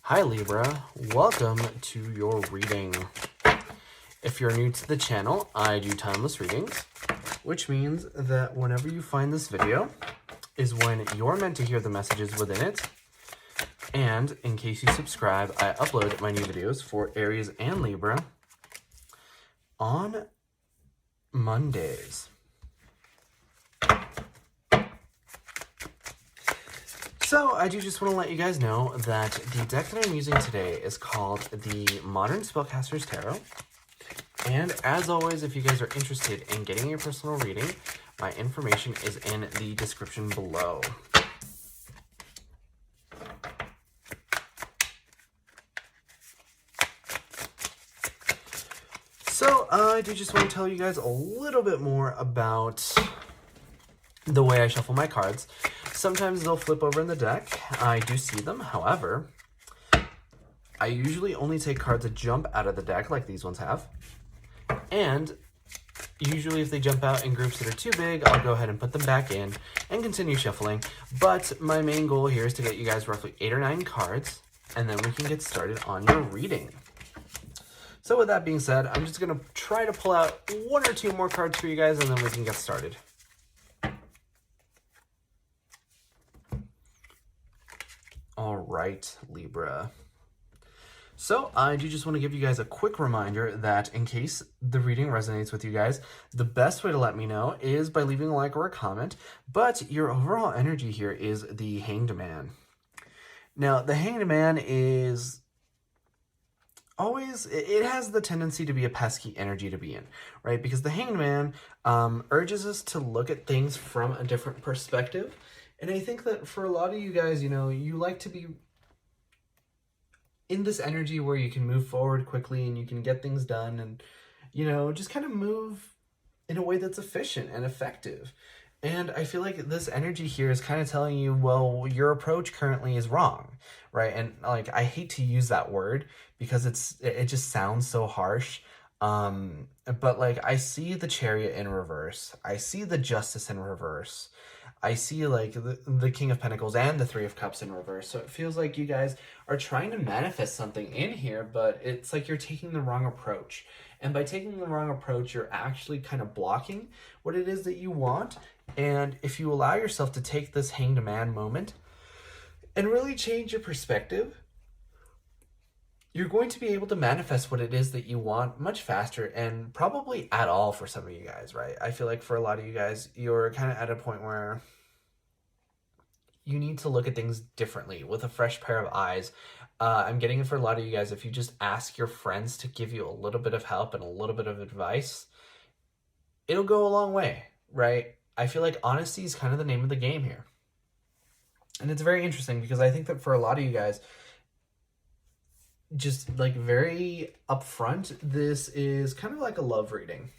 Hi Libra, welcome to your reading. If you're new to the channel, I do timeless readings, which means that whenever you find this video is when you're meant to hear the messages within it. And in case you subscribe, I upload my new videos for Aries and Libra on Mondays. So I do just want to let you guys know that the deck that I'm using today is called the Modern Spellcaster's Tarot. And as always, if you guys are interested in getting a personal reading, my information is in the description below. So I do just want to tell you guys a little bit more about the way I shuffle my cards. Sometimes they'll flip over in the deck. I do see them. However, I usually only take cards that jump out of the deck like these ones have. And usually if they jump out in groups that are too big, I'll go ahead and put them back in and continue shuffling. But my main goal here is to get you guys roughly 8 or 9 cards, and then we can get started on your reading. So with that being said, I'm just going to try to pull out 1 or 2 more cards for you guys, and then we can get started. All right, Libra. So I do just want to give you guys a quick reminder that in case the reading resonates with you guys, the best way to let me know is by leaving a like or a comment. But your overall energy here is the Hanged Man. Now, the Hanged Man is always, it has the tendency to be a pesky energy to be in, right? Because the Hanged Man urges us to look at things from a different perspective. And I think that for a lot of you guys, you know, you like to be in this energy where you can move forward quickly and you can get things done and, you know, just kind of move in a way that's efficient and effective. And I feel like this energy here is kind of telling you, well, your approach currently is wrong, right? And like, I hate to use that word because it just sounds so harsh. But like, I see the Chariot in reverse. I see the Justice in reverse. I see like the King of Pentacles and the Three of Cups in reverse. So it feels like you guys are trying to manifest something in here, but it's like you're taking the wrong approach. And by taking the wrong approach, you're actually kind of blocking what it is that you want. And if you allow yourself to take this Hanged Man moment and really change your perspective, you're going to be able to manifest what it is that you want much faster and probably at all for some of you guys, right? I feel like for a lot of you guys, you're kind of at a point where you need to look at things differently with a fresh pair of eyes. I'm getting it for a lot of you guys. If you just ask your friends to give you a little bit of help and a little bit of advice, it'll go a long way, right? I feel like honesty is kind of the name of the game here. And it's very interesting because I think that for a lot of you guys, just like very upfront, this is kind of like a love reading.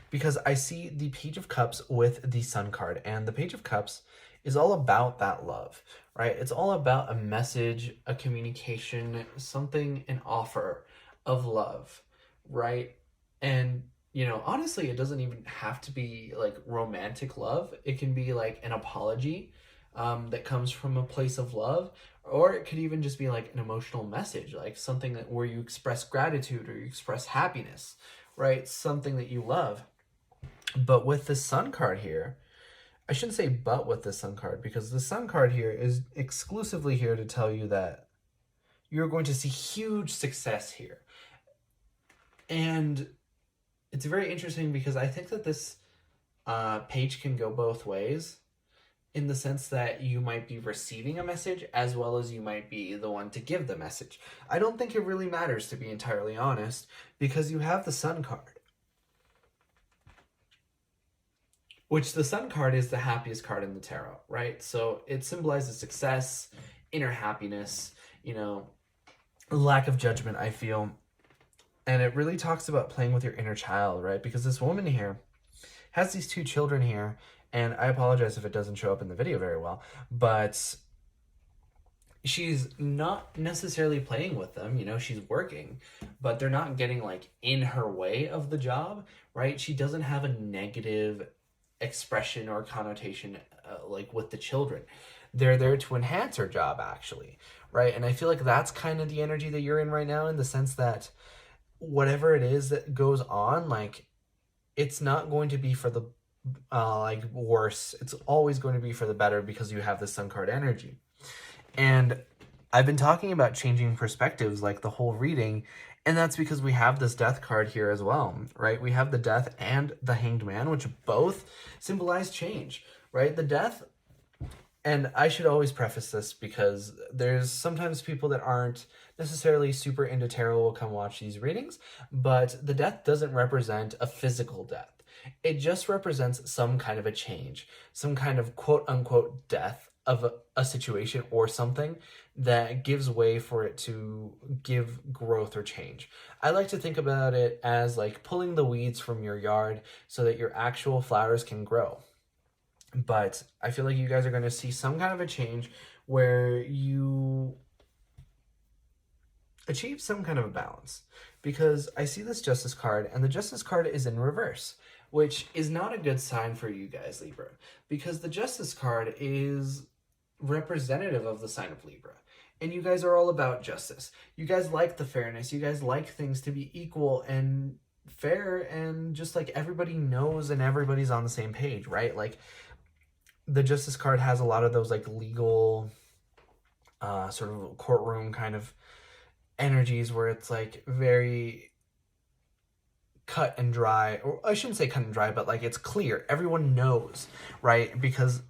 Because I see the Page of Cups with the Sun card, and the Page of Cups is all about that love, right? It's all about a message, a communication, something, an offer of love, right? And, you know, honestly, it doesn't even have to be like romantic love. It can be like an apology that comes from a place of love, or it could even just be like an emotional message, like something that where you express gratitude or you express happiness, right? Something that you love. But with the Sun card here, I shouldn't say but with the Sun card, because the Sun card here is exclusively here to tell you that you're going to see huge success here. And it's very interesting because I think that this page can go both ways, in the sense that you might be receiving a message as well as you might be the one to give the message. I don't think it really matters, to be entirely honest, because you have the Sun card. Which the Sun card is the happiest card in the tarot, right? So it symbolizes success, inner happiness, you know, lack of judgment, I feel. And it really talks about playing with your inner child, right? Because this woman here has these 2 children here, and I apologize if it doesn't show up in the video very well, but she's not necessarily playing with them, you know, she's working, but they're not getting like in her way of the job, right? She doesn't have a negative expression or connotation like with the children. They're there to enhance our job, actually, right? And I feel like that's kind of the energy that you're in right now, in the sense that whatever it is that goes on, like, it's not going to be for the like worse. It's always going to be for the better, because you have the Sun card energy. And I've been talking about changing perspectives like the whole reading, and that's because we have this Death card here as well, right? We have the Death and the Hanged Man, which both symbolize change, right? The Death, and I should always preface this because there's sometimes people that aren't necessarily super into tarot will come watch these readings, but the Death doesn't represent a physical death. It just represents some kind of a change, some kind of quote unquote death of a situation or something that gives way for it to give growth or change. I like to think about it as like pulling the weeds from your yard so that your actual flowers can grow. But I feel like you guys are going to see some kind of a change where you achieve some kind of a balance, because I see this Justice card, and the Justice card is in reverse, which is not a good sign for you guys, Libra, because the Justice card is representative of the sign of Libra, and you guys are all about justice. You guys like the fairness. You guys like things to be equal and fair, and just like everybody knows and everybody's on the same page, right? Like, the Justice card has a lot of those like legal sort of courtroom kind of energies where it's like very cut and dry, or I shouldn't say cut and dry, but like it's clear. Everyone knows, right? Because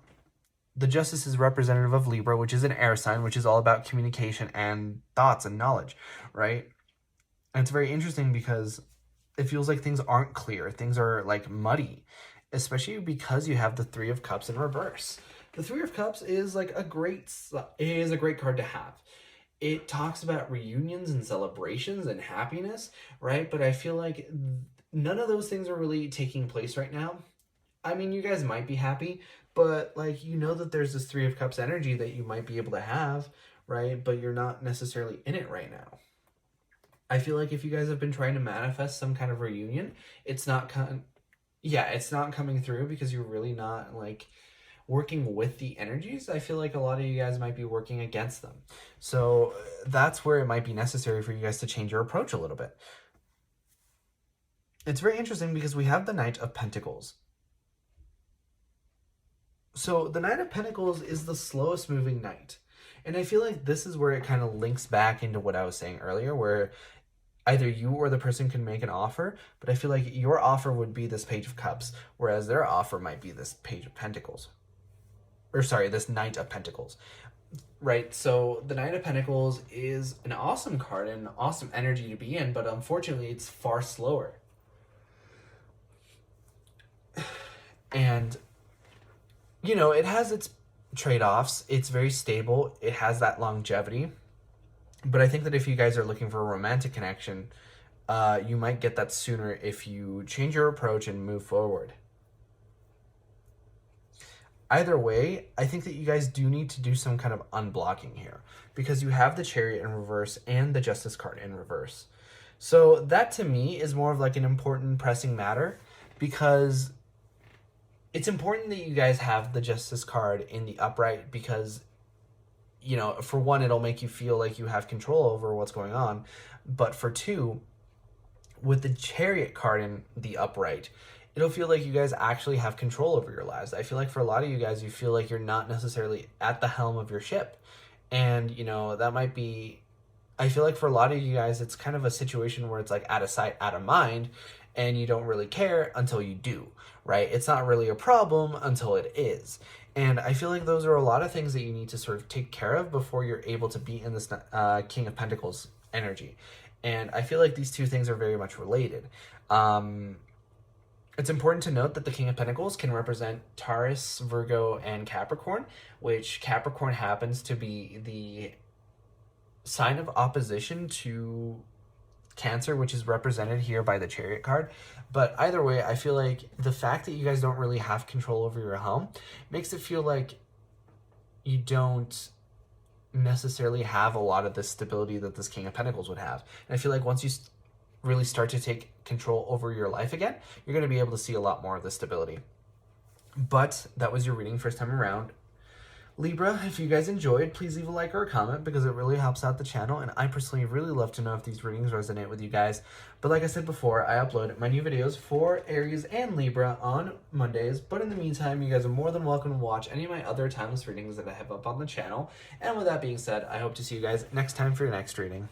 the Justice is representative of Libra, which is an air sign, which is all about communication and thoughts and knowledge, right? And it's very interesting because it feels like things aren't clear. Things are like muddy, especially because you have the Three of Cups in reverse. The Three of Cups is like a great card to have. It talks about reunions and celebrations and happiness, right? But I feel like none of those things are really taking place right now. I mean, you guys might be happy, but like, you know that there's this Three of Cups energy that you might be able to have, right? But you're not necessarily in it right now. I feel like if you guys have been trying to manifest some kind of reunion, it's not coming through because you're really not like working with the energies. I feel like a lot of you guys might be working against them. So that's where it might be necessary for you guys to change your approach a little bit. It's very interesting because we have the Knight of Pentacles. So the Knight of Pentacles is the slowest moving knight. And I feel like this is where it kind of links back into what I was saying earlier, where either you or the person can make an offer, but I feel like your offer would be this Page of Cups, whereas their offer might be this Page of Pentacles. Or sorry, this Knight of Pentacles. Right, so the Knight of Pentacles is an awesome card and an awesome energy to be in, but unfortunately it's far slower. And, you know, it has its trade-offs. It's very stable. It has that longevity. But I think that if you guys are looking for a romantic connection, you might get that sooner if you change your approach and move forward. Either way, I think that you guys do need to do some kind of unblocking here, because you have the Chariot in reverse and the Justice card in reverse. So that to me is more of like an important pressing matter, because it's important that you guys have the Justice card in the upright, because, you know, for one, it'll make you feel like you have control over what's going on. But for two, with the Chariot card in the upright, it'll feel like you guys actually have control over your lives. I feel like for a lot of you guys, you feel like you're not necessarily at the helm of your ship. And, you know, that might be, I feel like for a lot of you guys, it's kind of a situation where it's like out of sight, out of mind, and you don't really care until you do, right? It's not really a problem until it is. And I feel like those are a lot of things that you need to sort of take care of before you're able to be in this King of Pentacles energy. And I feel like these two things are very much related. It's important to note that the King of Pentacles can represent Taurus, Virgo, and Capricorn, which Capricorn happens to be the sign of opposition to Cancer, which is represented here by the Chariot card. But either way, I feel like the fact that you guys don't really have control over your helm makes it feel like you don't necessarily have a lot of the stability that this King of Pentacles would have. And I feel like once you really start to take control over your life again, you're going to be able to see a lot more of the stability. But that was your reading first time around. Libra, if you guys enjoyed, please leave a like or a comment because it really helps out the channel, and I personally really love to know if these readings resonate with you guys. But like I said before, I upload my new videos for Aries and Libra on Mondays, but in the meantime, you guys are more than welcome to watch any of my other timeless readings that I have up on the channel. And with that being said, I hope to see you guys next time for your next reading.